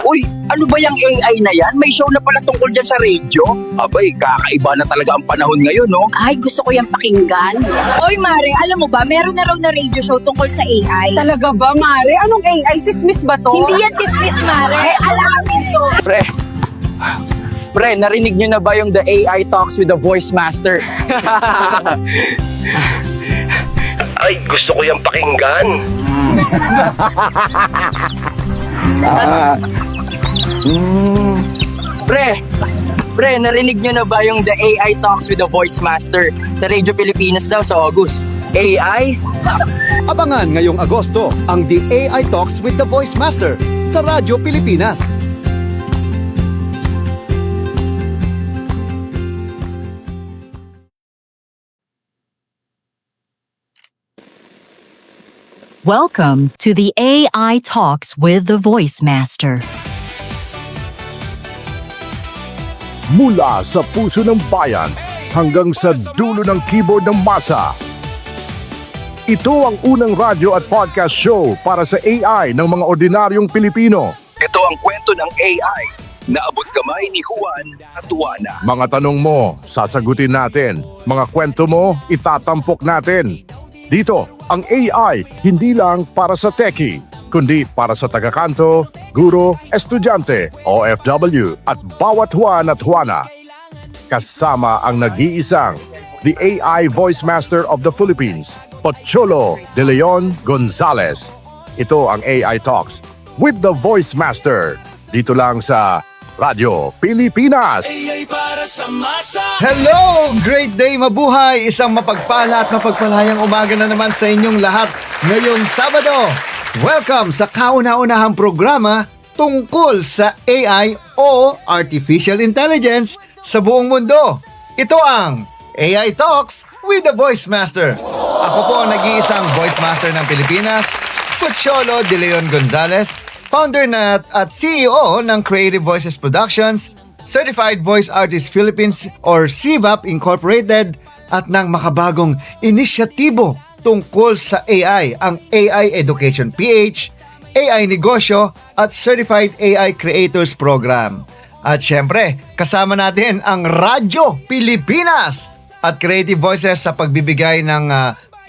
Uy, ano ba yung AI na yan? May show na pala tungkol dyan sa radio? Abay, kakaiba na talaga ang panahon ngayon, no? Ay, gusto ko yung pakinggan. Oy, Mare, alam mo ba, meron na raw na radio show tungkol sa AI. Talaga ba, Mare? Anong AI? Sismis ba to? Hindi yan sismis, Mare. Alamin to. Pre, narinig nyo na ba yung The AI Talks with the Voice Master? Ay, gusto ko yung pakinggan. Pre, narinig nyo na ba yung The AI Talks with the Voice Master sa Radio Pilipinas daw sa August? AI? Abangan ngayong Agosto ang The AI Talks with the Voice Master sa Radyo Pilipinas. Welcome to the AI Talks with the Voice Master. Mula sa puso ng bayan hanggang sa dulo ng keyboard ng masa. Ito ang unang radyo at podcast show para sa AI ng mga ordinaryong Pilipino. Ito ang kwento ng AI na abot kamay ni Juan at Juana. Mga tanong mo, sasagutin natin. Mga kwento mo, itatampok natin. Dito, ang AI hindi lang para sa techie, kundi para sa tagakanto, guro, estudyante, OFW at bawat Juan at Juana. Kasama ang nag-iisang The AI Voice Master of the Philippines, Pocholo De Leon Gonzalez. Ito ang AI Talks with the Voice Master. Dito lang sa Radyo Pilipinas. Hello! Great day, mabuhay! Isang mapagpala at mapagpalayang umaga na naman sa inyong lahat ngayong Sabado. Welcome sa kauna-unahang programa tungkol sa AI o Artificial Intelligence sa buong mundo. Ito ang AI Talks with the Voice Master. Ako po ang nag-iisang Voice Master ng Pilipinas, Pocholo De Leon Gonzalez, founder at CEO ng Creative Voices Productions, Certified Voice Artist Philippines or CVAP Incorporated at ng makabagong inisyatibo tungkol sa AI, ang AI Education PH, AI Negosyo at Certified AI Creators Program. At syempre, kasama natin ang Radyo Pilipinas at Creative Voices sa pagbibigay ng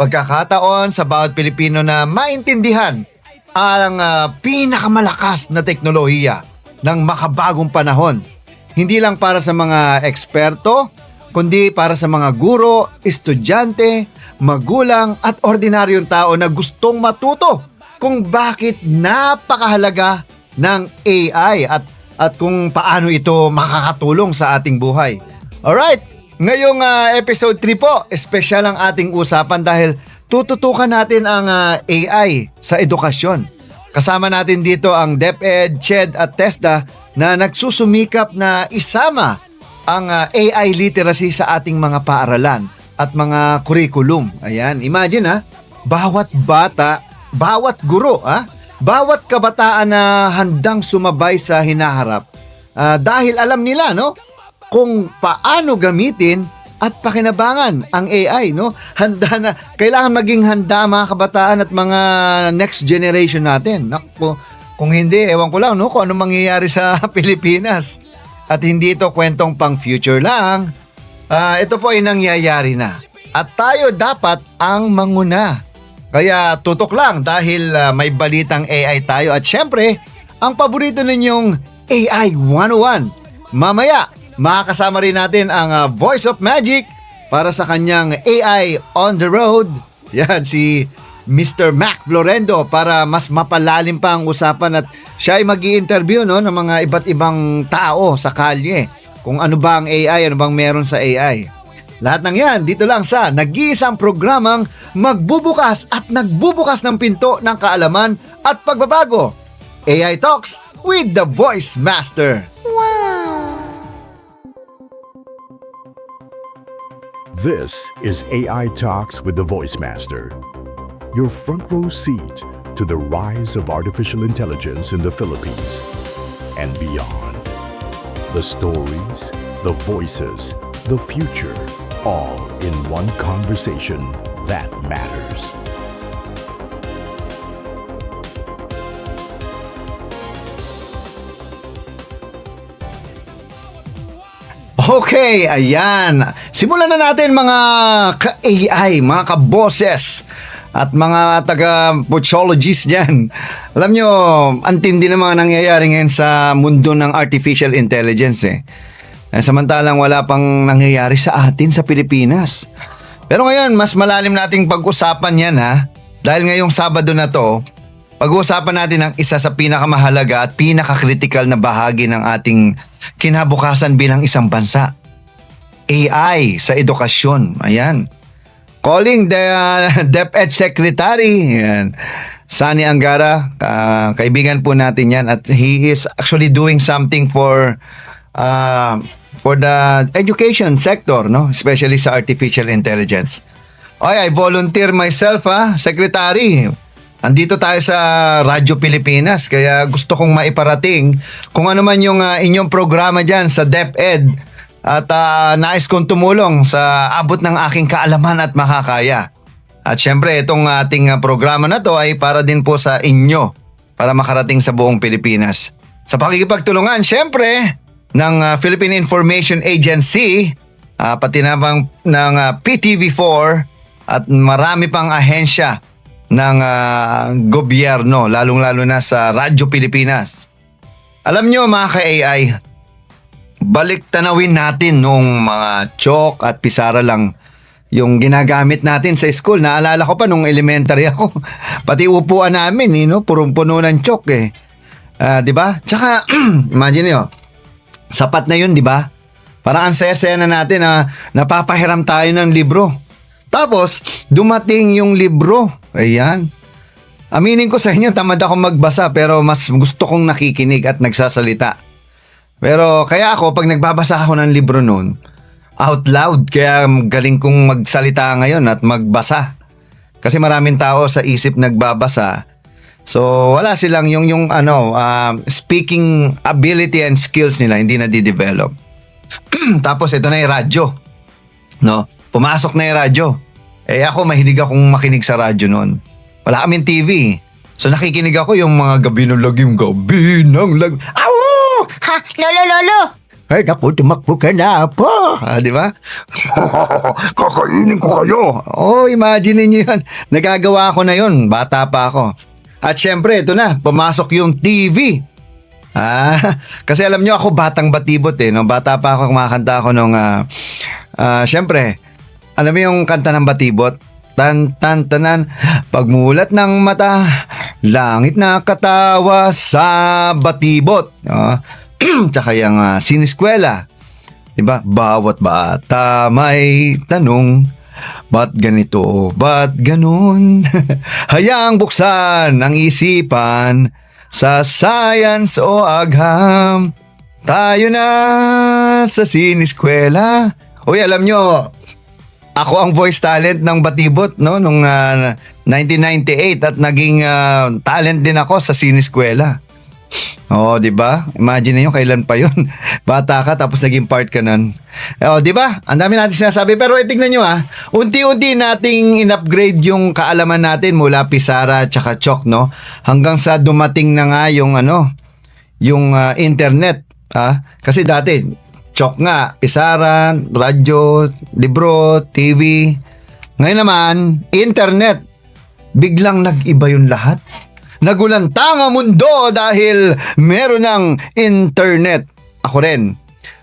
pagkakataon sa bawat Pilipino na maintindihan ang pinakamalakas na teknolohiya ng makabagong panahon. Hindi lang para sa mga eksperto, kundi para sa mga guro, estudyante, magulang at ordinaryong tao na gustong matuto kung bakit napakahalaga ng AI at kung paano ito makakatulong sa ating buhay. Alright, ngayong episode 3 po, espesyal ang ating usapan dahil tututukan natin ang AI sa edukasyon. Kasama natin dito ang DepEd, CHED at TESDA na nagsusumikap na isama ang AI literacy sa ating mga paaralan at mga curriculum. Ayan, imagine bawat bata, bawat guro, bawat kabataan na handang sumabay sa hinaharap dahil alam nila kung paano gamitin at pakinabangan ang AI, Handa na, kailangan maging handa mga kabataan at mga next generation natin. Naku, kung hindi, ewan ko lang, kung ano mangyayari sa Pilipinas. At hindi ito kwentong pang future lang. Ito po ay nangyayari na. At tayo dapat ang manguna. Kaya tutok lang dahil may balitang AI tayo. At syempre, ang paborito ninyong AI 101. Mamaya, makakasama rin natin ang Voice of Magic para sa kanyang AI on the road. Yan, si Mr. Mac Florendo para mas mapalalim pa ang usapan at siya ay mag-i-interview ng mga iba't ibang tao sa kalye. Kung ano ba ang AI, ano bang meron sa AI. Lahat ng yan dito lang sa nag-iisang programang magbubukas at nagbubukas ng pinto ng kaalaman at pagbabago. AI Talks with the Voice Master. This is AI Talks with the Voice Master. Your front row seat to the rise of artificial intelligence in the Philippines and beyond. The stories, the voices, the future, all in one conversation that matters. Okay, ayan. Simulan na natin mga ka-AI, mga ka-bosses at mga taga-puchologists dyan. Alam nyo, ang tindi ng mga nangyayari ngayon sa mundo ng artificial intelligence samantalang wala pang nangyayari sa atin sa Pilipinas. Pero ngayon, mas malalim nating pag-usapan yan Dahil ngayong Sabado na to, pag-uusapan natin ang isa sa pinakamahalaga at pinakakritikal na bahagi ng ating kinabukasan bilang isang bansa. AI sa edukasyon. Ayan. Calling the DepEd Secretary, ayan, Sani Angara, kaibigan po natin yan at he is actually doing something for the education sector, no? Especially sa artificial intelligence. I volunteer myself, Secretary. Andito tayo sa Radyo Pilipinas, kaya gusto kong maiparating kung ano man yung inyong programa dyan sa DepEd at nais kong tumulong sa abot ng aking kaalaman at makakaya. At syempre, itong ating programa na to ay para din po sa inyo para makarating sa buong Pilipinas. Sa pakikipagtulungan, syempre, ng Philippine Information Agency, pati namang ng PTV4 at marami pang ahensya ng gobyerno, lalong-lalo na sa Radyo Pilipinas. Alam nyo mga ka-AI, balik tanawin natin nung mga chalk at pisara lang yung ginagamit natin sa school. Naalala ko pa nung elementary ako, pati upuan namin, purong puno ng chalk di ba? Tsaka, imagine nyo, sapat na yun, di ba? Parang ang saya-saya na natin na napapahiram tayo ng libro. Tapos, dumating yung libro. Ayan. Aminin ko sa inyo, tamad ako magbasa pero mas gusto kong nakikinig at nagsasalita. Pero kaya ako, pag nagbabasa ako ng libro noon, out loud, kaya galing kong magsalita ngayon at magbasa. Kasi maraming tao sa isip nagbabasa. So, wala silang yung speaking ability and skills nila, hindi na di-develop. Tapos, ito na yung radyo. No? Pumasok na yung radyo. Ako, mahilig akong makinig sa radyo noon. Wala kaming TV. So, nakikinig ako yung mga gabi ng lagim. Gabi ng lagim. Awo! Ha, lolo. Ay, naku, tumakbo ka na po. Di ba? Kakainin ko kayo. Imagine niyo yan. Nagagawa ko na yun. Bata pa ako. At syempre, ito na. Pumasok yung TV. Kasi alam nyo, ako batang batibot No? Bata pa ako, kumakanta ako nung... syempre, alam mo yung kanta ng batibot? Tan-tan-tanan, pagmulat ng mata, langit na katawa sa batibot. Tsaka yung siniskwela. Diba? Bawat bata may tanong, ba't ganito, ba't ganun? Hayang buksan ang isipan sa science o agham. Tayo na sa siniskwela. Alam nyo, ako ang voice talent ng Batibot nung 1998 at naging talent din ako sa siniskwela. Di ba? Imagine niyo kailan pa 'yun. Bata ka tapos naging part ka nun. Di ba? Ang dami natin sinasabi pero tingnan niyo unti-unti nating in-upgrade yung kaalaman natin mula pisara at saka chalk hanggang sa dumating na nga yung internet. Kasi dati chalk nga, pisara, radyo, libro, TV. Ngayon naman, internet. Biglang nag-iba yung lahat. Nagulantang ang mundo dahil meron ng internet. Ako rin.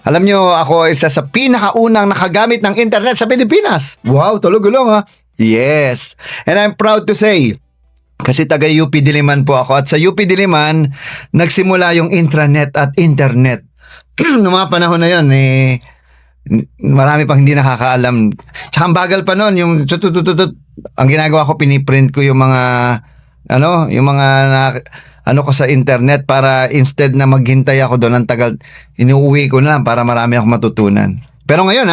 Alam nyo, ako isa sa pinakaunang nakagamit ng internet sa Pilipinas. Wow, tulog-ulong Yes. And I'm proud to say, kasi taga UP Diliman po ako. At sa UP Diliman, nagsimula yung intranet at internet. Noong mga panahon na yun, marami pang hindi nakakaalam. Tsaka ang bagal pa noon, yung ang ginagawa ko, piniprint ko yung mga ko sa internet para instead na maghintay ako doon ang tagal, inuuwi ko na lang para marami akong matutunan. Pero ngayon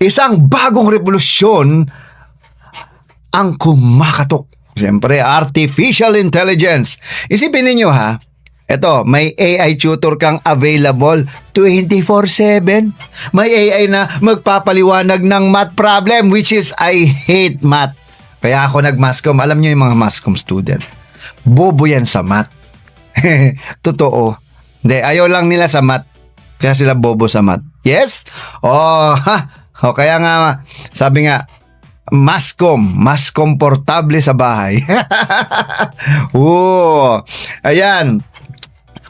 isang bagong revolusyon ang kumakatok. Siyempre, artificial intelligence. Isipin ninyo Eto, may AI tutor kang available 24/7. May AI na magpapaliwanag ng math problem, which is I hate math. Kaya ako nag-masscom. Alam nyo yung mga masscom student, bobo yan sa math. Totoo. Hindi, ayaw lang nila sa math. Kaya sila bobo sa math. Yes? O kaya nga, sabi nga, mas komportable sa bahay. Ayan.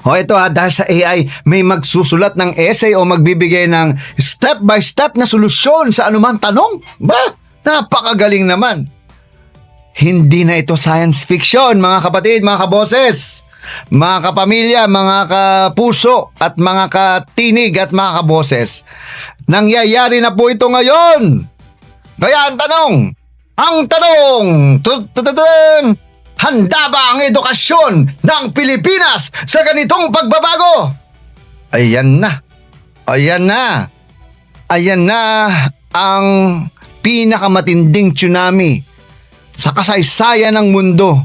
O ito dahil sa AI, may magsusulat ng essay o magbibigay ng step-by-step na solusyon sa anumang tanong. Ba? Napakagaling naman. Hindi na ito science fiction, mga kapatid, mga kaboses, mga kapamilya, mga kapuso, at mga katinig at mga kaboses. Nangyayari na po ito ngayon. Kaya ang tanong, handa ba ang edukasyon ng Pilipinas sa ganitong pagbabago? Ayan na ang pinakamatinding tsunami sa kasaysayan ng mundo.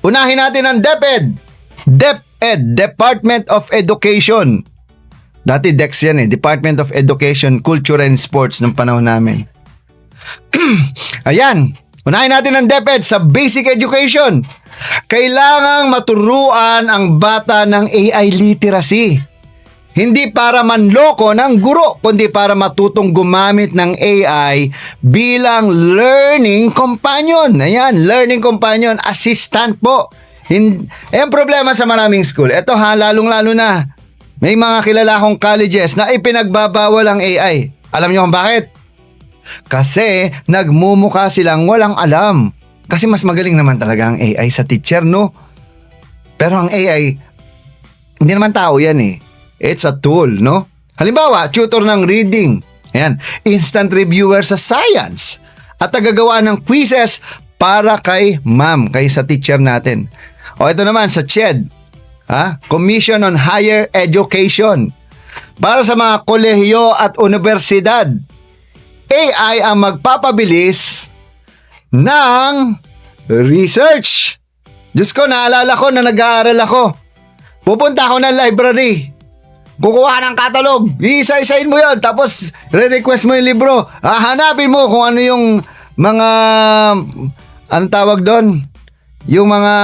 Unahin natin ang DepEd, Department of Education. Dati DEX yan Department of Education, Culture and Sports ng panahon namin. Ayan, unahin natin ang DepEd sa basic education. Kailangang maturuan ang bata ng AI literacy. Hindi para manloko ng guro, kundi para matutong gumamit ng AI bilang learning companion. Ayan, learning companion, assistant po. Ang problema sa maraming school, ito lalong-lalo na, may mga kilala akong colleges na ipinagbabawal ang AI. Alam niyo kung bakit? Kasi nagmumukha silang walang alam. Kasi mas magaling naman talaga ang AI sa teacher, no? Pero ang AI, hindi naman tao yan It's a tool, no? Halimbawa, tutor ng reading. Ayan, instant reviewer sa science. At tagagawa ng quizzes para kay ma'am, kay sa teacher natin. O ito naman sa CHED, Commission on Higher Education. Para sa mga kolehiyo at universidad, AI ang magpapabilis ng research. Diyos ko, naalala ko na nag-aaral ako. Pupunta ako ng library. Kukuha ng catalog. Iisa-isain mo yon. Tapos, re-request mo yung libro. Hanapin mo kung ano yung mga, anong tawag doon? Yung mga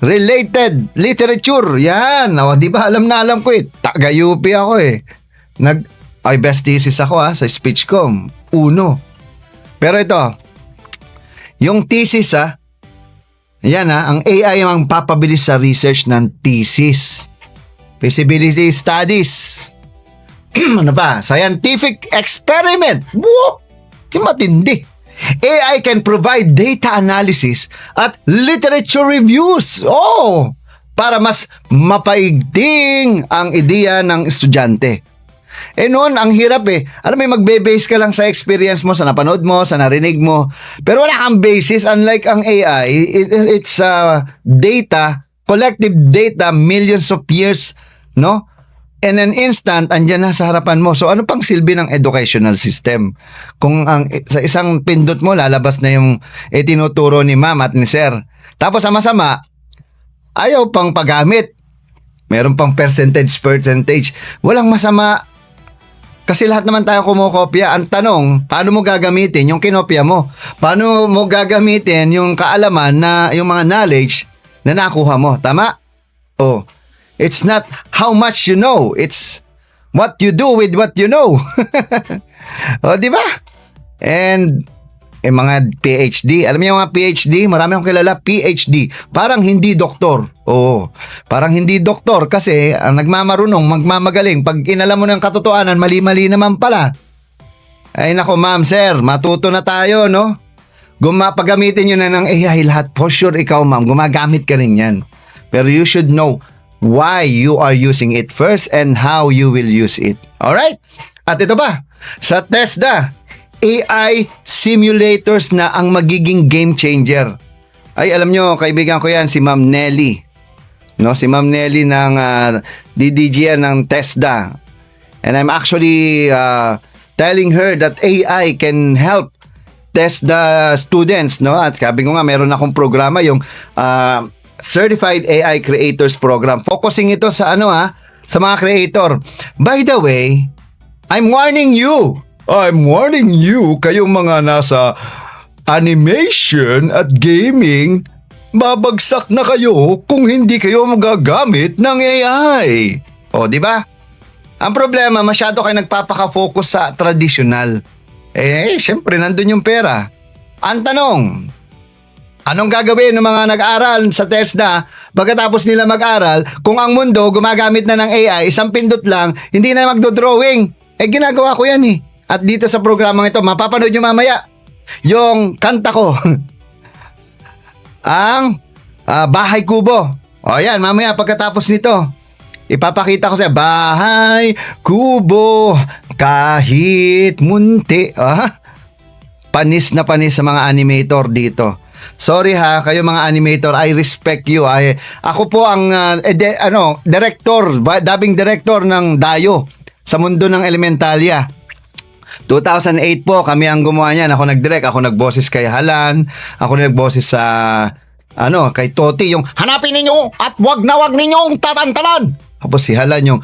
related literature. Yan. O, di ba? Alam na alam ko Taga-UP ako best thesis ako sa speech ko. 1. Pero ito, yung thesis yan ang AI ang papabilis sa research ng thesis. Feasibility studies. Ano ba? Scientific experiment. Yung matindi. AI can provide data analysis at literature reviews. Para mas mapaigting ang ideya ng estudyante. Noon, ang hirap Alam mo, magbe-base ka lang sa experience mo, sa napanood mo, sa narinig mo. Pero wala kang basis. Unlike ang AI, it's data, collective data, millions of years, no? In an instant, andyan na sa harapan mo. So, ano pang silbi ng educational system? Kung sa isang pindot mo, lalabas na yung tinuturo ni ma'am at ni sir. Tapos, sama-sama, ayaw pang paggamit. Meron pang percentage. Walang masama. Kasi lahat naman tayo kumokopya. Ang tanong, paano mo gagamitin yung kinopya mo? Paano mo gagamitin yung kaalaman na yung mga knowledge na nakuha mo? Tama? It's not how much you know. It's what you do with what you know. Di ba? And mga PhD. Alam niyo yung mga PhD? Marami akong kilala PhD. Parang hindi doktor. Parang hindi doktor kasi ang nagmamarunong, magmamagaling. Pag inalam mo ng katotohanan, mali-mali naman pala. Ay nako ma'am, sir, matuto na tayo, no? Pagamitin nyo na ng AI lahat. For sure, ikaw ma'am, gumagamit ka rin yan. Pero you should know why you are using it first and how you will use it. Alright? At ito ba? Sa TESDA, AI simulators na ang magiging game changer. Ay, alam nyo, kaibigan ko yan, si Ma'am Nelly. No, si Ma'am Nelly ng DDG ng TESDA. And I'm actually telling her that AI can help test the students, no? At sabi ko nga, meron akong programa, yung Certified AI Creators Program. Focusing ito sa sa mga creator. By the way, I'm warning you, kayong mga nasa animation at gaming, babagsak na kayo kung hindi kayo magagamit ng AI. Di ba? Ang problema, masyado kayo nagpapaka-focus sa traditional. Syempre, nandun yung pera. Ang tanong, anong gagawin ng mga nag-aral sa TESDA pagkatapos nila mag-aral kung ang mundo gumagamit na ng AI, isang pindot lang, hindi na magdo-drawing? Ginagawa ko yan eh. At dito sa programang ito, mapapanood nyo mamaya yung kanta ko. Ang Bahay Kubo. O yan, mamaya pagkatapos nito, ipapakita ko sa Bahay Kubo, kahit munti. Panis na panis sa mga animator dito. Sorry ha, kayo mga animator, I respect you. Ako po ang director, dubbing director ng Dayo sa mundo ng Elementalia. 2008 po kami ang gumawa niyan. Ako nag-direct, ako nagboses kay Halan, ako nagboses sa kay Toti, yung hanapin ninyo at wag ninyong tatantalan. Tapos si Halan yung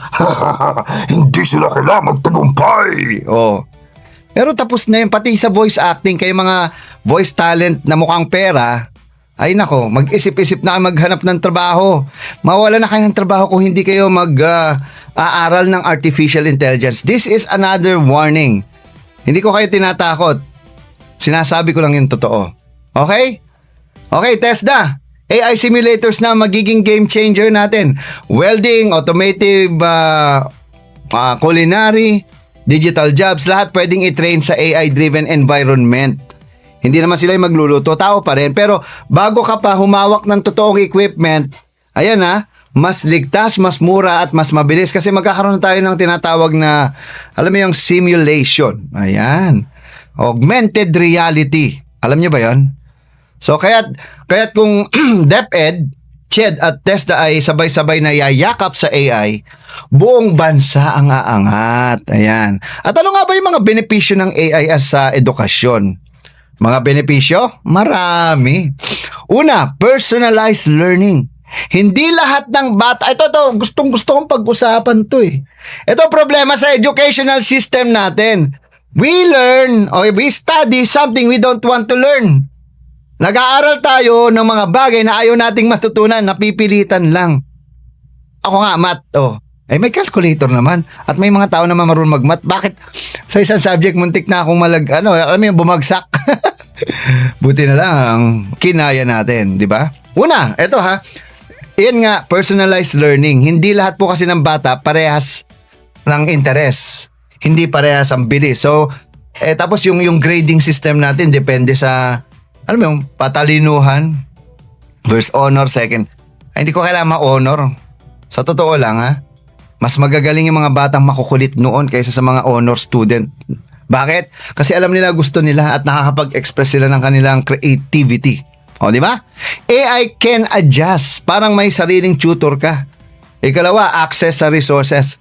Hindi sila kailangan magtagumpay. Pero tapos na yun, pati sa voice acting, kayo mga voice talent na mukhang pera, ay nako, mag-isip-isip na maghanap ng trabaho. Mawala na kayo ng trabaho kung hindi kayo mag-aaral ng artificial intelligence. This is another warning. Hindi ko kayo tinatakot. Sinasabi ko lang yung totoo. Okay? Okay, TESDA. AI simulators na magiging game changer natin. Welding, automotive, culinary, digital jobs, lahat pwedeng i-train sa AI-driven environment. Hindi naman sila yung magluluto, tao pa rin. Pero bago ka pa humawak ng totoong equipment, ayan mas ligtas, mas mura at mas mabilis kasi magkakaroon na tayo ng tinatawag na, alam mo yung simulation. Ayan. Augmented reality. Alam niyo ba yon? So kaya't kung DepEd, CHED at TESDA ay sabay-sabay na yayakap sa AI, buong bansa ang aangat. Ayan. At ano nga ba yung mga benepisyo ng AI sa edukasyon? Mga benepisyo? Marami. Una, personalized learning. Hindi lahat ng bata, ito gustong-gusto kong pag-usapan to eh. Ito problema sa educational system natin. We learn, we study something we don't want to learn. Nag-aaral tayo ng mga bagay na ayaw nating matutunan, napipilitan lang. Ako nga, math, may calculator naman. At may mga tao naman marunong mag-math. Bakit sa isang subject, muntik na akong bumagsak. Buti na lang, kinaya natin, di ba? Una, eto yan nga, personalized learning. Hindi lahat po kasi ng bata parehas ng interest. Hindi parehas ang bilis. So, tapos yung grading system natin depende sa yung patalinuhan. First honor, second. Hindi ko kailangan ma-honor. Sa totoo lang mas magagaling yung mga batang makukulit noon kaysa sa mga honor student. Bakit? Kasi alam nila gusto nila at nakakapag-express sila ng kanilang creativity. Di ba? AI can adjust. Parang may sariling tutor ka. Ikalawa, access sa resources.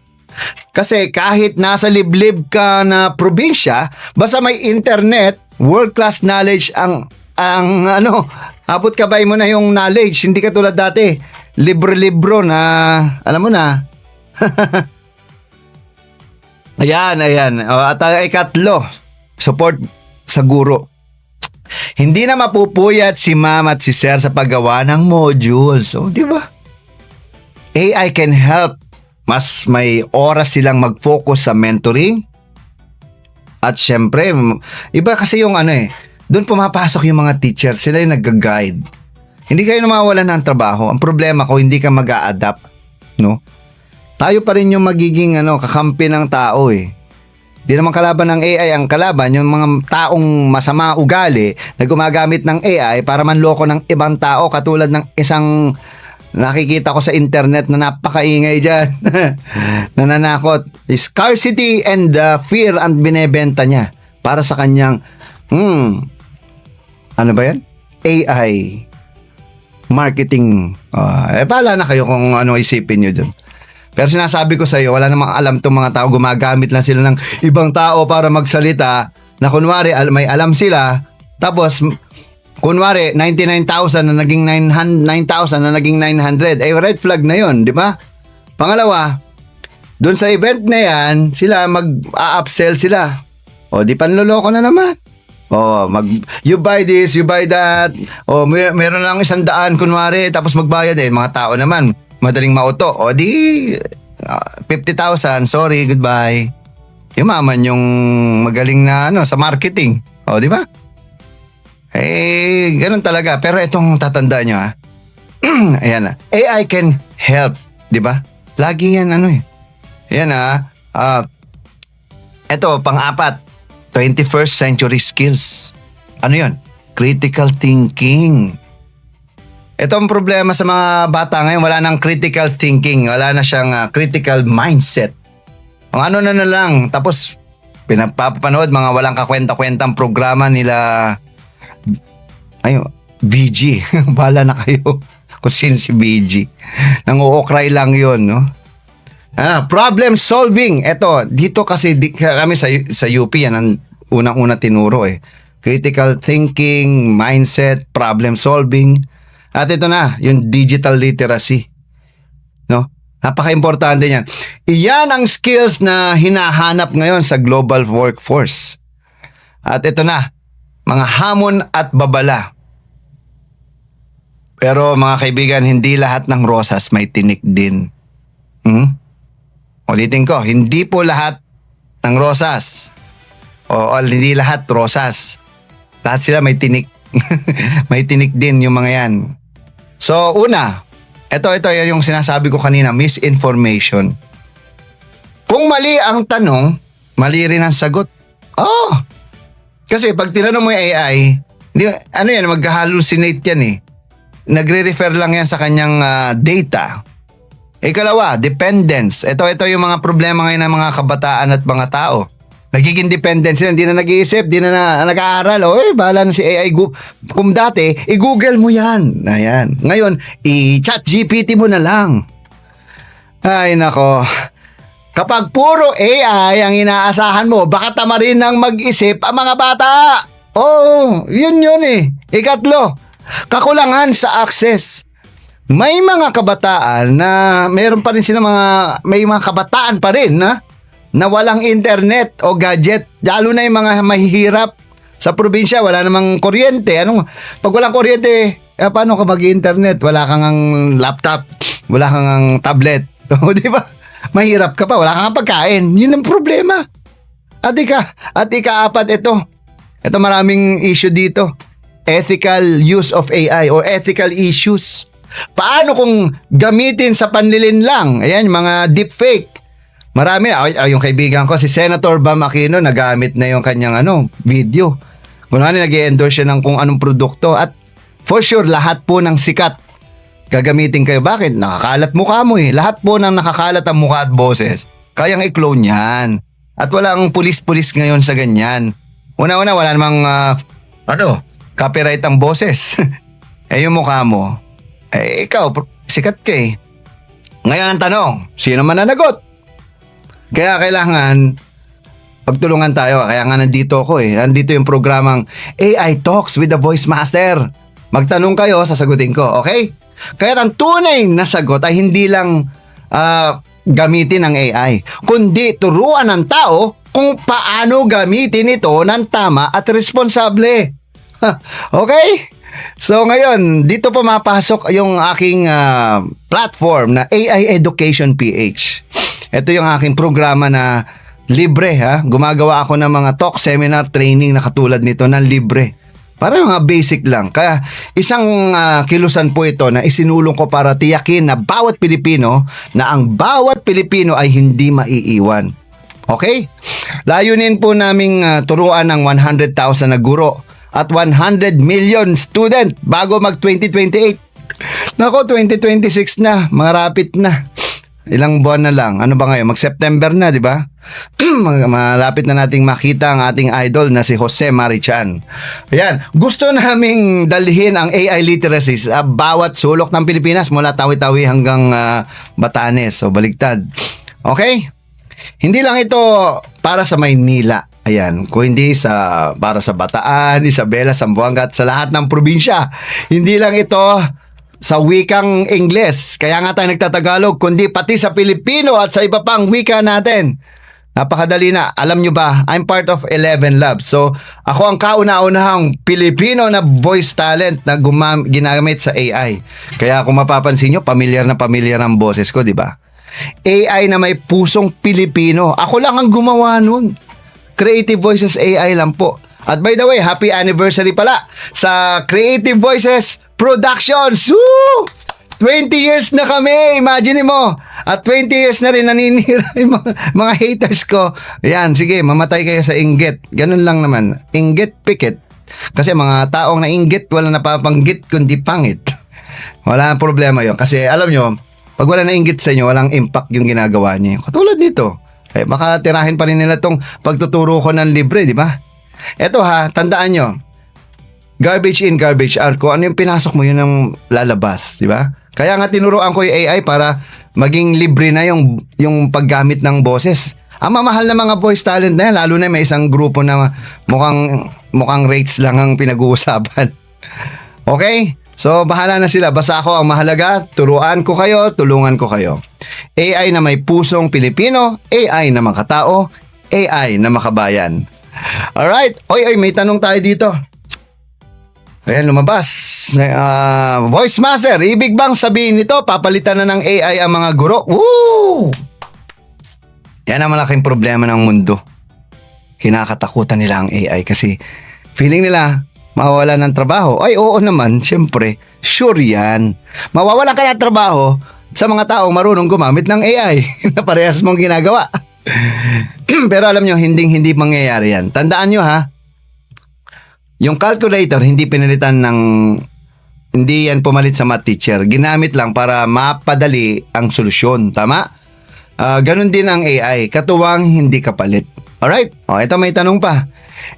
Kasi kahit nasa liblib ka na probinsya, basta may internet, world-class knowledge ang abot kabay mo na yung knowledge. Hindi ka tulad dati, libro-libro na, alam mo na. Ayan. At ikatlo, support sa guro. Hindi na mapupuyat si ma'am at si sir sa paggawa ng modules. Di ba? AI can help. Mas may oras silang mag-focus sa mentoring. At syempre, iba kasi yung doon pumapasok yung mga teacher, sila yung nag-guide. Hindi kayo nawawalan ng trabaho. Ang problema ko, hindi ka mag-a-adapt. No? Tayo pa rin yung magiging kakampi ng tao eh. Hindi naman kalaban ng AI ang kalaban, yung mga taong masama ugali na gumagamit ng AI para manloko ng ibang tao katulad ng isang nakikita ko sa internet na napakaingay dyan. Nananakot. Scarcity and fear ang binebenta niya para sa kanyang ano ba yan? AI marketing. Pala na kayo kung ano isipin nyo dun. Pero sinasabi ko sa iyo, wala namang alam itong mga tao. Gumagamit lang sila ng ibang tao para magsalita na kunwari may alam sila. Tapos kunwari 99,000 na naging 9,000 na naging 900. Red flag na yon, di ba? Pangalawa, dun sa event na yan, sila mag-upsell sila. Di panloloko na naman. You buy this, you buy that. Meron lang 100 kunwari, tapos magbayad mga tao naman, madaling mauto. Di 50,000, sorry, goodbye. Yumaman yung magaling na sa marketing. O, di ba? Ganun talaga. Pero itong tatandaan nyo, ayan na. AI can help, di ba? Lagi yan, Ayan ito, pang-apat. 21st century skills. Ano yun? Critical thinking. Ito ang problema sa mga bata ngayon. Wala nang critical thinking. Wala na siyang critical mindset. Ang ano na lang. Tapos, pinapapanood mga walang kakwenta-kwentang programa nila. VG. Bahala na kayo kung sino si VG. Nang-uukray lang yun, no? Problem solving. Ito, dito kasi kami sa UP, yan ang unang-una tinuro Critical thinking, mindset, problem solving. At ito na, yung digital literacy. No? Napaka-importante niyan. Iyan ang skills na hinahanap ngayon sa global workforce. At ito na, mga hamon at babala. Pero mga kaibigan, hindi lahat ng rosas may tinik din. Ulitin ko, hindi po lahat ng rosas. O hindi lahat rosas. Lahat sila may tinik. May tinik din yung mga yan. So, una, ito yung sinasabi ko kanina, misinformation. Kung mali ang tanong, mali rin ang sagot. Kasi pag tinanong mo yung AI, mag-hallucinate yan Nagre-refer lang yan sa kanyang data. Ikalawa, dependence. Ito yung mga problema ngayon ng mga kabataan at mga tao. Nagiging dependent sila, hindi na nag-iisip, hindi na nag-aaral. Bahala na si AI. Kung dati, i-Google mo yan. Ayan. Ngayon, i-chat GPT mo na lang. Ay, nako. Kapag puro AI ang inaasahan mo, baka tama rin ng mag-isip ang mga bata. Yun Ikatlo, kakulangan sa access. May mga kabataan na mayroon pa rin sila may mga kabataan pa rin na walang internet o gadget. Lalo na yung mga mahihirap sa probinsya, wala namang kuryente. Pag walang kuryente, paano ka mag-internet? Wala kang laptop, wala kang tablet. Di ba? Mahirap ka pa, wala kang pagkain. Yun ang problema. At ika-apat ito maraming issue dito. Ethical use of AI or ethical issues. Paano kung gamitin sa panlilin lang? Ayan, mga deepfake. Marami, yung kaibigan ko, si Senator Bam Aquino, nagamit na yung kanyang video. Kung nag-i-endorse siya ng kung anong produkto. At for sure, lahat po ng sikat gagamitin kayo. Bakit? Nakakalat mukha mo Lahat po ng nakakalat ang mukha at boses, kayang i-clone yan. At walang pulis-pulis ngayon sa ganyan. Una-una, wala namang copyright ang boses. Yung mukha mo. Ikaw, sikat ka Ngayon ang tanong, sino mananagot? Kaya kailangan pagtulungan tayo. Kaya nga nandito ako Nandito yung programang AI Talks with the Voice Master. Magtanong kayo, sasagutin ko. Okay? Kaya ang tunay na sagot ay hindi lang gamitin ng AI, kundi turuan ng tao kung paano gamitin ito ng tama at responsable. Okay? So ngayon, dito pumapasok yung aking platform na AI Education PH. Ito yung aking programa na libre Gumagawa ako ng mga talk, seminar, training na katulad nito na libre. Para mga basic lang. Kaya isang kilusan po ito na isinulong ko para tiyakin na bawat Pilipino na ang bawat Pilipino ay hindi maiiwan. Okay? Layunin po naming turuan ng 100,000 na guro at 100 million student bago mag 2028. Nako, 2026 na, marapit na. Ilang buwan na lang. Ano ba ngayon? Mag-September na, di ba? Malapit na nating makita ang ating idol na si Jose Marichan. Ayan. Gusto naming dalhin ang AI literacy sa bawat sulok ng Pilipinas mula Tawi-Tawi hanggang Batanes o baligtad. Okay? Hindi lang ito para sa Maynila. Ayan, kung hindi para sa Bataan, Isabela, Zamboanga at sa lahat ng probinsya. Hindi lang ito sa wikang Ingles, kaya nga tayo nagtatagalog, kundi pati sa Pilipino at sa iba pang wika natin. Napakadali na. Alam nyo ba, I'm part of 11 Labs. So, ako ang kauna-unahang Pilipino na voice talent na ginamit sa AI. Kaya kung mapapansin nyo, pamilyar na pamilyar ang boses ko, di ba? AI na may pusong Pilipino. Ako lang ang gumawa nun. Creative Voices AI lang po. At by the way, happy anniversary pala sa Creative Voices Productions. Woo! 20 years na kami, imagine mo. At 20 years na rin naninira yung mga haters ko. Yan, sige, mamatay kayo sa inggit. Ganun lang naman. Inggit, pikit. Kasi mga taong nainggit, wala napapanggit kundi pangit. Wala problema yon. Kasi alam nyo, pag wala nainggit sa inyo, walang impact yung ginagawa niyo. Katulad dito. Eh, baka tirahin pa rin nila tong pagtuturo ko ng libre, di ba? Eto ha, tandaan nyo. Garbage in, garbage out. Kung ano yung pinasok mo, yun ang lalabas, di ba? Kaya nga tinuruan ko yung AI para maging libre na yung paggamit ng boses. Ang mamahal na mga voice talent na yan, lalo na may isang grupo na mukhang rates lang ang pinag-uusapan. Okay? So, bahala na sila. Basta ako ang mahalaga. Turuan ko kayo, tulungan ko kayo. AI na may pusong Pilipino, AI na makatao, AI na makabayan. Alright? Oy, may tanong tayo dito. Ayan, lumabas. Voice Master, ibig bang sabihin nito, papalitan na ng AI ang mga guro? Woo! Yan ang malaking problema ng mundo. Kinakatakutan nila ang AI kasi feeling nila mawawala ng trabaho. Ay, oo naman, syempre. Sure yan. Mawawala kaya trabaho sa mga taong marunong gumamit ng AI na parehas mong ginagawa. Pero alam nyo, hindi mangyayari yan. Tandaan nyo ha, yung calculator hindi yan pumalit sa math teacher. Ginamit lang para mapadali ang solusyon. Tama? Ganun din ang AI. Katuwang hindi kapalit. Alright? O, ito may tanong pa.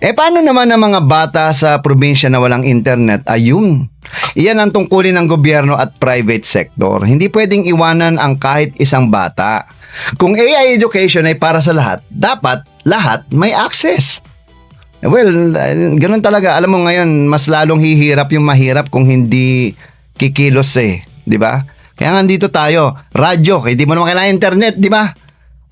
Paano naman ang mga bata sa probinsya na walang internet? Ayun. Iyan ang tungkulin ng gobyerno at private sector. Hindi pwedeng iwanan ang kahit isang bata. Kung AI education ay para sa lahat, dapat lahat may access. Well, ganun talaga. Alam mo ngayon, mas lalong hihirap yung mahirap kung hindi kikilos di ba? Kaya nga dito tayo, radyo, hindi mo naman kailangan internet, di ba?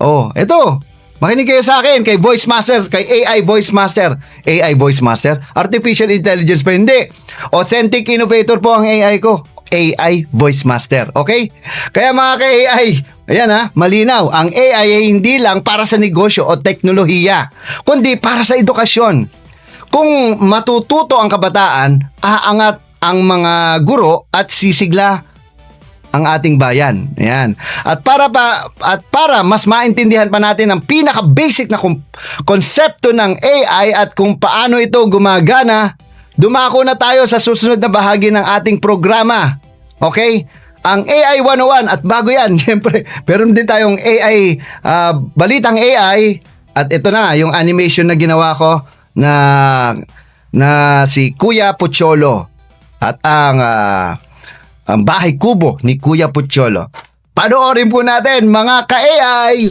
Oh, eto. Makinig kayo sa akin, kay Voice Master, kay AI Voice Master. AI Voice Master, Artificial Intelligence pa hindi. Authentic Innovator po ang AI ko. AI Voice Master, okay? Kaya mga ka-AI, ayan malinaw, ang AI ay hindi lang para sa negosyo o teknolohiya, kundi para sa edukasyon. Kung matututo ang kabataan, aangat ang mga guro at sisigla ang ating bayan. Ayan. At para mas maintindihan pa natin ang pinaka-basic na konsepto ng AI at kung paano ito gumagana, dumako na tayo sa susunod na bahagi ng ating programa. Okay? Ang AI 101 at bago yan, siyempre, meron din tayong AI, balitang AI at ito na yung animation na ginawa ko na si Kuya Pocholo at ang Bahay Kubo ni Kuya Pocholo. Panoorin po natin mga ka-AI!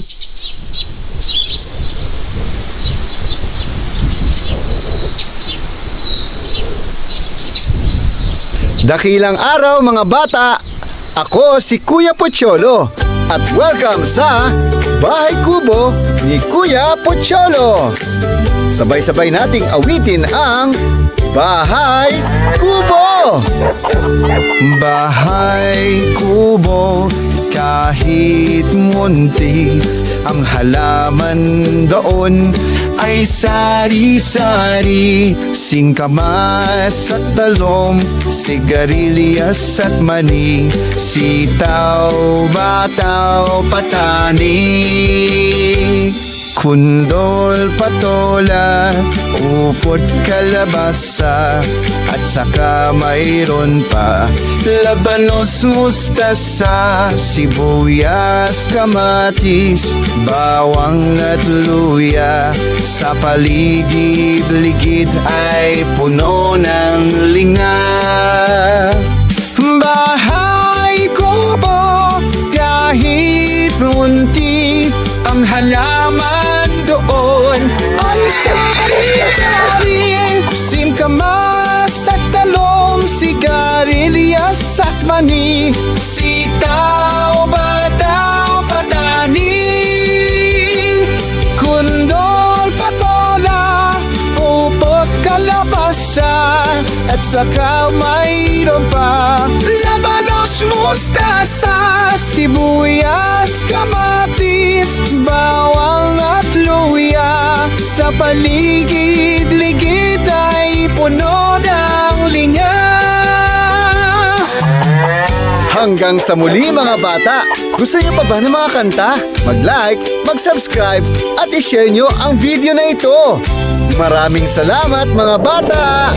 Dakilang araw mga bata, ako si Kuya Pocholo at welcome sa Bahay Kubo ni Kuya Pocholo. Sabay-sabay nating awitin ang Bahay Kubo! Bahay Kubo, kahit munti ang halaman doon ay sari-sari, singkamas at talong, sigarilyas at mani, sitaw, bataw, patani, kundol, patola, upot, kalabasa, at saka mayroon pa labanos, mustasa, sibuyas, kamatis, bawang at luya. Sa paligid-ligid ay puno ng linga. Bahay Kubo, kahit munti ang halaman doon ay sari-sari, singkamas at talong, sigarilyas at mani, sitaw, bataw, patani, kundol, patola, upot, kalabasa, at saka mayroon pa labanos, mustasa, sibuyas, kamatis, bawang at luya. Sa paligid-ligid ay puno ng linga. Hanggang sa muli mga bata, gusto niyo pa ba ng mga kanta? Mag-like, mag-subscribe at i-share niyo ang video na ito. Maraming salamat mga bata!